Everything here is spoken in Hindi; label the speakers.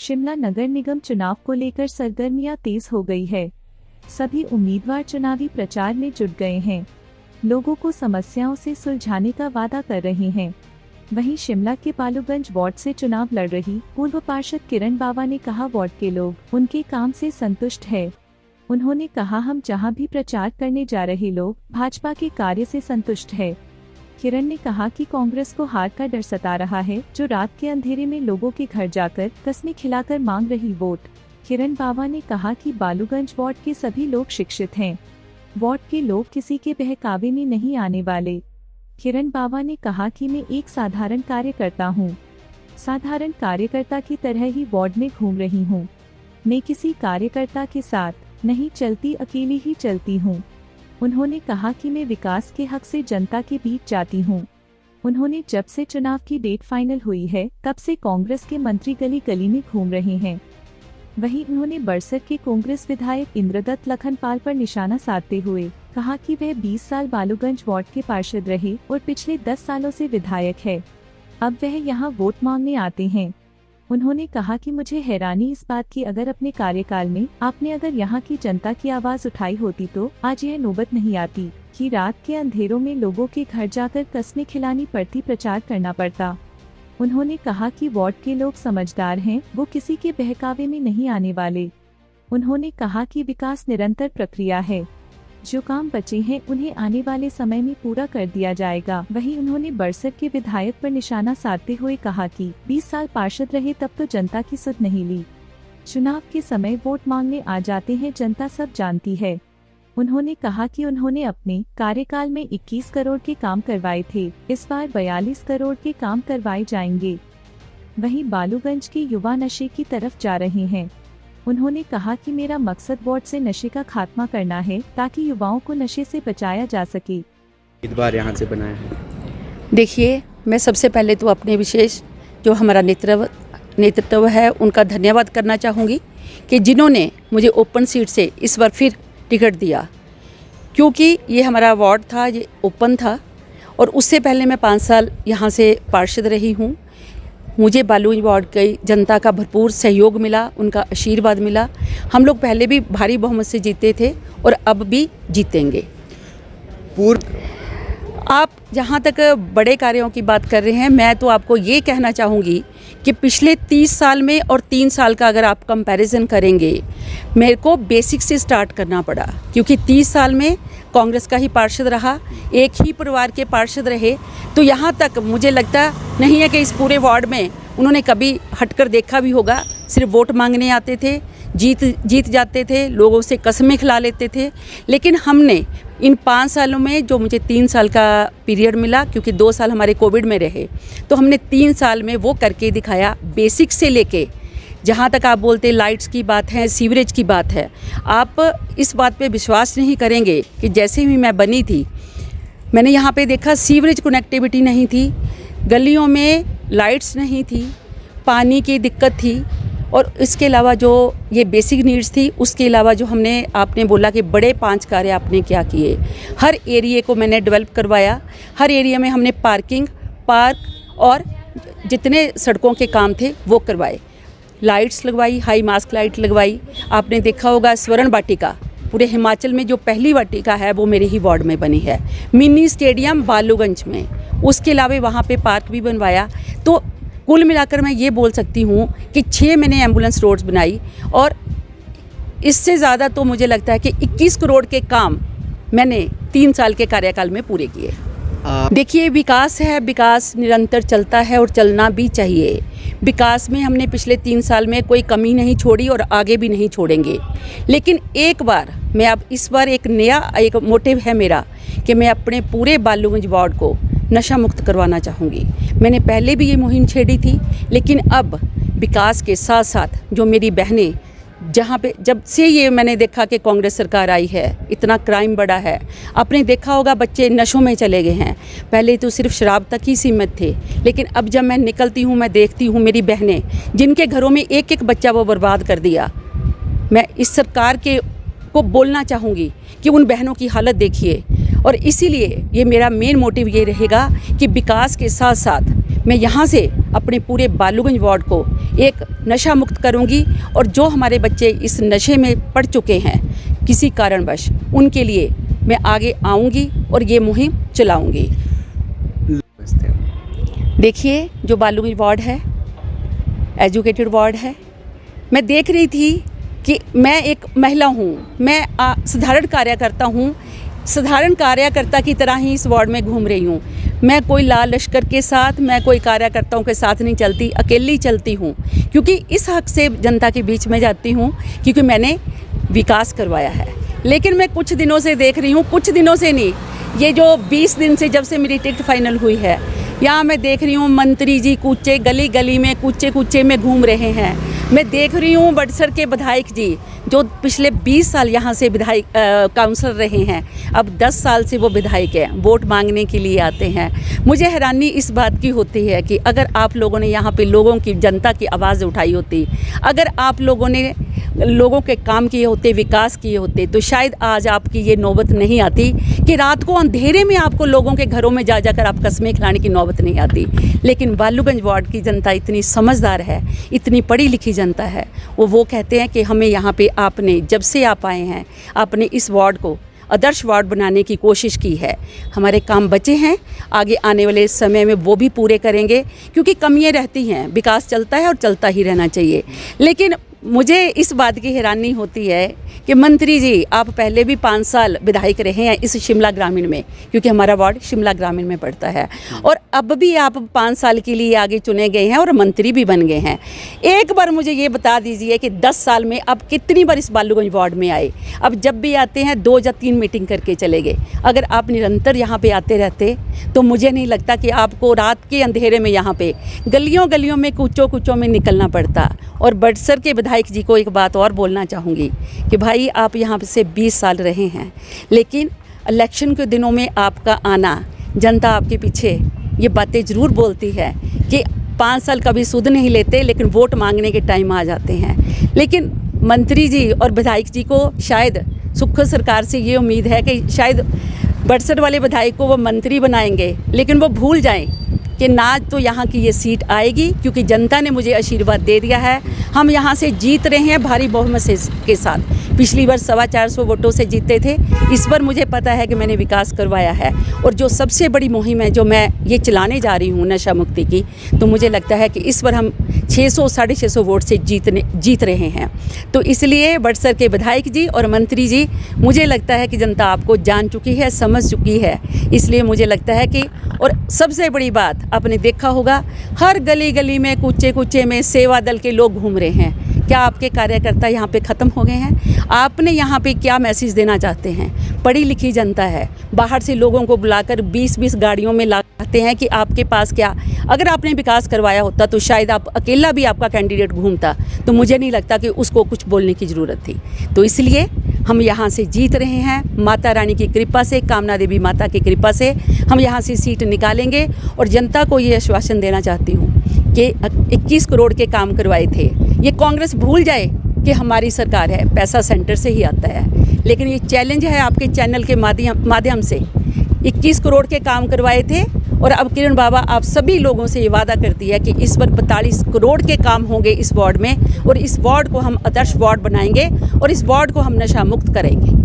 Speaker 1: शिमला नगर निगम चुनाव को लेकर सरगर्मियां तेज हो गई है। सभी उम्मीदवार चुनावी प्रचार में जुट गए हैं। लोगों को समस्याओं से सुलझाने का वादा कर रहे हैं। वहीं शिमला के बालूगंज वार्ड से चुनाव लड़ रही पूर्व पार्षद किरण बावा ने कहा, वार्ड के लोग उनके काम से संतुष्ट है। उन्होंने कहा, हम जहां भी प्रचार करने जा रहे लोग भाजपा के कार्य से संतुष्ट है। किरण ने कहा कि कांग्रेस को हार का डर सता रहा है, जो रात के अंधेरे में लोगों के घर जाकर कस्में खिलाकर मांग रही वोट। किरण बावा ने कहा कि बालूगंज वार्ड के सभी लोग शिक्षित हैं। वार्ड के लोग किसी के बहकावे में नहीं आने वाले। किरण बावा ने कहा कि मैं एक साधारण कार्यकर्ता हूं। साधारण कार्यकर्ता की तरह ही वार्ड में घूम रही हूं। मैं किसी कार्यकर्ता के साथ नहीं चलती, अकेली ही चलती हूं। उन्होंने कहा कि मैं विकास के हक से जनता के बीच जाती हूं। उन्होंने जब से चुनाव की डेट फाइनल हुई है, तब से कांग्रेस के मंत्री गली गली में घूम रहे हैं। वहीं उन्होंने बरसर के कांग्रेस विधायक इंद्रदत्त लखनपाल पर निशाना साधते हुए कहा कि वह 20 साल बालूगंज वार्ड के पार्षद रहे और पिछले 10 सालों से विधायक है। अब वह यहां वोट मांगने आते हैं। उन्होंने कहा कि मुझे हैरानी इस बात की, अगर अपने कार्यकाल में आपने अगर यहाँ की जनता की आवाज उठाई होती तो आज यह नौबत नहीं आती कि रात के अंधेरों में लोगों के घर जाकर कस्में खिलानी पड़ती, प्रचार करना पड़ता। उन्होंने कहा कि वार्ड के लोग समझदार हैं, वो किसी के बहकावे में नहीं आने वाले। उन्होंने कहा कि विकास निरंतर प्रक्रिया है, जो काम बचे हैं उन्हें आने वाले समय में पूरा कर दिया जाएगा। वहीं उन्होंने बरसर के विधायक पर निशाना साधते हुए कहा कि 20 साल पार्षद रहे तब तो जनता की सुध नहीं ली। चुनाव के समय वोट मांगने आ जाते हैं, जनता सब जानती है। उन्होंने कहा कि उन्होंने अपने कार्यकाल में 21 करोड़ के काम करवाए थे, इस बार 42 करोड़ के काम करवाए जाएंगे। वहीं बालूगंज के युवा नशे की तरफ जा रहे हैं। उन्होंने कहा कि मेरा मकसद वार्ड से नशे का खात्मा करना है, ताकि युवाओं को नशे से बचाया जा सके।
Speaker 2: उम्मीदवार यहाँ से बनाया है।
Speaker 3: देखिए, मैं सबसे पहले तो अपने विशेष जो हमारा नेतृत्व है उनका धन्यवाद करना चाहूँगी कि जिन्होंने मुझे ओपन सीट से इस बार फिर टिकट दिया, क्योंकि ये हमारा वार्ड था, ये ओपन था और उससे पहले मैं 5 साल यहाँ से पार्षद रही हूँ। मुझे बालूगंज वार्ड की जनता का भरपूर सहयोग मिला, उनका आशीर्वाद मिला। हम लोग पहले भी भारी बहुमत से जीते थे और अब भी जीतेंगे। आप जहाँ तक बड़े कार्यों की बात कर रहे हैं, मैं तो आपको ये कहना चाहूँगी कि पिछले 30 साल में और 3 साल का अगर आप कंपैरिजन करेंगे, मेरे को बेसिक से स्टार्ट करना पड़ा, क्योंकि 30 साल में कांग्रेस का ही पार्षद रहा, एक ही परिवार के पार्षद रहे, तो यहाँ तक मुझे लगता नहीं है कि इस पूरे वार्ड में उन्होंने कभी हटकर देखा भी होगा। सिर्फ वोट मांगने आते थे, जीत जाते थे, लोगों से कस्में खिला लेते थे। लेकिन हमने इन 5 सालों में, जो मुझे 3 साल का पीरियड मिला, क्योंकि 2 साल हमारे कोविड में रहे, तो हमने 3 साल में वो करके दिखाया। बेसिक से लेके जहाँ तक आप बोलते लाइट्स की बात है, सीवरेज की बात है, आप इस बात पे विश्वास नहीं करेंगे कि जैसे ही मैं बनी थी, मैंने यहाँ पे देखा सीवरेज कनेक्टिविटी नहीं थी, गलियों में लाइट्स नहीं थी, पानी की दिक्कत थी, और इसके अलावा जो ये बेसिक नीड्स थी, उसके अलावा जो आपने बोला कि बड़े 5 कार्य आपने क्या किए, हर एरिया को मैंने डेवलप करवाया। हर एरिया में हमने पार्क और जितने सड़कों के काम थे वो करवाए। लाइट्स लगवाई, हाई मास्क लाइट लगवाई। आपने देखा होगा स्वर्ण वाटिका, पूरे हिमाचल में जो पहली वाटिका है वो मेरे ही वार्ड में बनी है। मिनी स्टेडियम बालूगंज में, उसके अलावा वहाँ पे पार्क भी बनवाया। तो कुल मिलाकर मैं ये बोल सकती हूँ कि 6 मैंने एम्बुलेंस रोड्स बनाई, और इससे ज़्यादा तो मुझे लगता है कि 21 करोड़ के काम मैंने 3 साल के कार्यकाल में पूरे किए। देखिए, विकास है, विकास निरंतर चलता है और चलना भी चाहिए। विकास में हमने पिछले 3 साल में कोई कमी नहीं छोड़ी और आगे भी नहीं छोड़ेंगे। लेकिन एक बार मैं अब इस बार एक मोटिव है मेरा कि मैं अपने पूरे बालूगंज वार्ड को नशा मुक्त करवाना चाहूँगी। मैंने पहले भी ये मुहिम छेड़ी थी, लेकिन अब विकास के साथ साथ जो मेरी बहनें, जहाँ पे जब से ये मैंने देखा कि कांग्रेस सरकार आई है, इतना क्राइम बढ़ा है। आपने देखा होगा बच्चे नशों में चले गए हैं। पहले तो सिर्फ शराब तक ही सीमित थे, लेकिन अब जब मैं निकलती हूँ, मैं देखती हूँ मेरी बहनें, जिनके घरों में एक बच्चा वो बर्बाद कर दिया। मैं इस सरकार को बोलना चाहूँगी कि उन बहनों की हालत देखिए, और इसीलिए ये मेरा मेन मोटिव ये रहेगा कि विकास के साथ साथ मैं यहाँ से अपने पूरे बालूगंज वार्ड को एक नशा मुक्त करूँगी और जो हमारे बच्चे इस नशे में पड़ चुके हैं किसी कारणवश, उनके लिए मैं आगे आऊँगी और ये मुहिम चलाऊँगी। देखिए, जो बालूगंज वार्ड है एजुकेटेड वार्ड है। मैं देख रही थी कि मैं एक महिला हूँ, मैं साधारण कार्यकर्ता हूँ, साधारण कार्यकर्ता की तरह ही इस वार्ड में घूम रही हूँ। मैं कोई लाल लश्कर के साथ, मैं कोई कार्यकर्ताओं के साथ नहीं चलती, अकेली चलती हूँ, क्योंकि इस हक से जनता के बीच में जाती हूँ, क्योंकि मैंने विकास करवाया है। लेकिन मैं कुछ दिनों से देख रही हूँ, कुछ दिनों से नहीं, ये जो 20 दिन से जब से मेरी टिकट फाइनल हुई है, यहाँ मैं देख रही हूँ मंत्री जी कूचे गली गली में कूचे में घूम रहे हैं। मैं देख रही हूँ बड़सर के विधायक जी जो पिछले 20 साल यहाँ से विधायक काउंसलर रहे हैं, अब 10 साल से वो विधायक हैं, वोट मांगने के लिए आते हैं। मुझे हैरानी इस बात की होती है कि अगर आप लोगों ने यहाँ पे लोगों की, जनता की आवाज़ उठाई होती, अगर आप लोगों ने लोगों के काम किए होते, विकास किए होते, तो शायद आज आपकी ये नौबत नहीं आती कि रात को अंधेरे में आपको लोगों के घरों में जा जाकर आप कस्में खिलाने की नौबत नहीं आती। लेकिन बालूगंज वार्ड की जनता इतनी समझदार है, इतनी पढ़ी लिखी जनता है, वो कहते हैं कि हमें यहाँ पे आपने, जब से आप आए हैं, आपने इस वार्ड को आदर्श वार्ड बनाने की कोशिश की है। हमारे काम बचे हैं, आगे आने वाले समय में वो भी पूरे करेंगे, क्योंकि कमियां रहती हैं, विकास चलता है और चलता ही रहना चाहिए। लेकिन मुझे इस बात की हैरानी होती है कि मंत्री जी, आप पहले भी 5 साल विधायक रहे हैं इस शिमला ग्रामीण में, क्योंकि हमारा वार्ड शिमला ग्रामीण में पड़ता है, और अब भी आप 5 साल के लिए आगे चुने गए हैं और मंत्री भी बन गए हैं। एक बार मुझे ये बता दीजिए कि 10 साल में आप कितनी बार इस बालूगंज वार्ड में आए? अब जब भी आते हैं 2 या 3 मीटिंग करके चले गए। अगर आप निरंतर यहाँ पे आते रहते तो मुझे नहीं लगता कि आपको रात के अंधेरे में यहाँ पे गलियों गलियों में कूचों में निकलना पड़ता। और बड़सर के विधायक जी को एक बात और बोलना चाहूँगी कि भाई, आप यहाँ से 20 साल रहे हैं, लेकिन इलेक्शन के दिनों में आपका आना, जनता आपके पीछे ये बातें ज़रूर बोलती है कि 5 साल कभी सुध नहीं लेते, लेकिन वोट मांगने के टाइम आ जाते हैं। लेकिन मंत्री जी और विधायक जी को शायद सुख सरकार से ये उम्मीद है कि शायद बड़सर वाले विधायक को वो मंत्री बनाएंगे, लेकिन वो भूल जाएं कि ना तो यहाँ की ये सीट आएगी, क्योंकि जनता ने मुझे आशीर्वाद दे दिया है। हम यहाँ से जीत रहे हैं भारी बहुमत से के साथ। पिछली बार 425 वोटों से जीते थे, इस बार मुझे पता है कि मैंने विकास करवाया है। और जो सबसे बड़ी मुहिम है जो मैं ये चलाने जा रही हूँ नशा मुक्ति की, तो मुझे लगता है कि इस बार हम 600-650 वोट से जीत रहे हैं। तो इसलिए बड़सर के विधायक जी और मंत्री जी, मुझे लगता है कि जनता आपको जान चुकी है, समझ चुकी है। इसलिए मुझे लगता है कि, और सबसे बड़ी बात आपने देखा होगा, हर गली गली में कूचे में सेवा दल के लोग घूम रहे हैं। क्या आपके कार्यकर्ता यहाँ पे ख़त्म हो गए हैं? आपने यहाँ पे क्या मैसेज देना चाहते हैं? पढ़ी लिखी जनता है, बाहर से लोगों को बुलाकर 20-20 गाड़ियों में लाते हैं कि आपके पास क्या, अगर आपने विकास करवाया होता तो शायद आप अकेला भी आपका कैंडिडेट घूमता, तो मुझे नहीं लगता कि उसको कुछ बोलने की ज़रूरत थी। तो इसलिए हम यहाँ से जीत रहे हैं, माता रानी की कृपा से, कामना देवी माता की कृपा से हम यहाँ से सीट निकालेंगे। और जनता को ये आश्वासन देना चाहती हूँ कि 21 करोड़ के काम करवाए थे, ये कांग्रेस भूल जाए कि हमारी सरकार है, पैसा सेंटर से ही आता है। लेकिन ये चैलेंज है आपके चैनल के माध्यम से, 21 करोड़ के काम करवाए थे, और अब किरण बाबा आप सभी लोगों से ये वादा करती है कि इस बार 42 करोड़ के काम होंगे इस वार्ड में, और इस वार्ड को हम आदर्श वार्ड बनाएंगे और इस वार्ड को हम नशा मुक्त करेंगे।